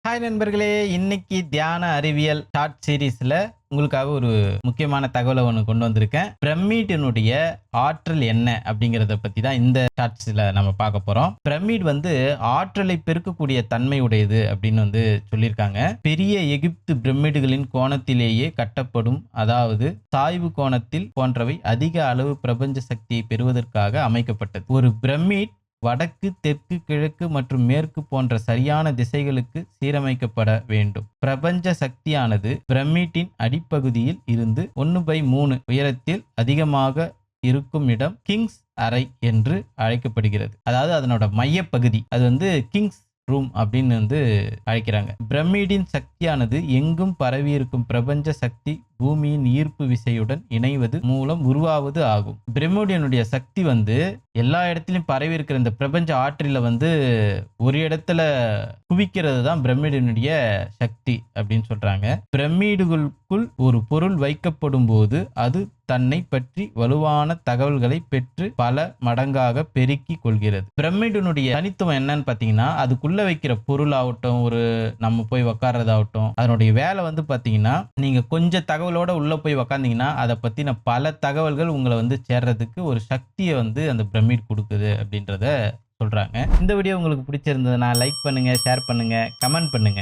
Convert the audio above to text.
Hi நண்பர்களே, இன்னைக்கு தியான அறிவியல் ஷார்ட் சீரீஸ்ல உங்களுக்காக ஒரு முக்கியமான தகவலை ஒன்று கொண்டு வந்திருக்கேன். பிரமிடினுடைய ஆற்றல் என்ன அப்படிங்கிறத பத்தி தான் இந்த ஷார்ட்ஸ்ல நம்ம பார்க்க போறோம். பிரமிட் ஆற்றலை பெருக்கக்கூடிய தன்மை உடையது அப்படின்னு சொல்லியிருக்காங்க. பெரிய எகிப்து பிரமிடுகளின் கோணத்திலேயே கட்டப்படும், அதாவது சாய்வு கோணத்தில் போன்றவை அதிக அளவு பிரபஞ்ச சக்தியை பெறுவதற்காக அமைக்கப்பட்டது. ஒரு பிரமிட் வடக்கு, தெற்கு, கிழக்கு மற்றும் மேற்கு போன்ற சரியான திசைகளுக்கு சீரமைக்கப்பட வேண்டும். பிரபஞ்ச சக்தியானது பிரமிட்டின் அடிப்பகுதியில் இருந்து 1/3 உயரத்தில் அதிகமாக இருக்கும் இடம் கிங்ஸ் அறை என்று அழைக்கப்படுகிறது. அதாவது அதனோட மையப்பகுதி அது கிங்ஸ் ரூம் அப்படின்னு அழைக்கிறாங்க. பிரமிடின் சக்தியானது எங்கும் பரவி இருக்கும் பிரபஞ்ச சக்தி பூமியின் ஈர்ப்பு விசையுடன் இணைவது மூலம் உருவாவது ஆகும். பிரமிடினுடைய சக்தி எல்லா இடத்திலும் பரவி இருக்கிற இந்த பிரபஞ்ச ஆற்றில ஒரு இடத்துல குவிக்கிறது தான் பிரமிடினுடைய சக்தி அப்படின்னு சொல்றாங்க. பிரமிடுகளுக்குள் ஒரு பொருள் வைக்கப்படும் போது அது தன்னை பற்றி வலுவான தகவல்களை பெற்று பல மடங்காக பெருக்கி கொள்கிறது. பிரமிடினுடைய தனித்துவம் என்னன்னு பாத்தீங்கன்னா, அதுக்குள்ள வைக்கிற பொருள் ஆகட்டும், ஒரு நம்ம போய் உக்காரதாகட்டும், அதனுடைய வேலை பாத்தீங்கன்னா, நீங்க கொஞ்சம் தகவலோட உள்ள போய் உக்காந்தீங்கன்னா அதை பத்தின பல தகவல்கள் உங்களை சேர்றதுக்கு ஒரு சக்தியை அந்த பிரமிட் கொடுக்குது அப்படின்றத சொல்றாங்க. இந்த வீடியோ உங்களுக்கு பிடிச்சிருந்ததுன்னா லைக் பண்ணுங்க, ஷேர் பண்ணுங்க, கமெண்ட் பண்ணுங்க.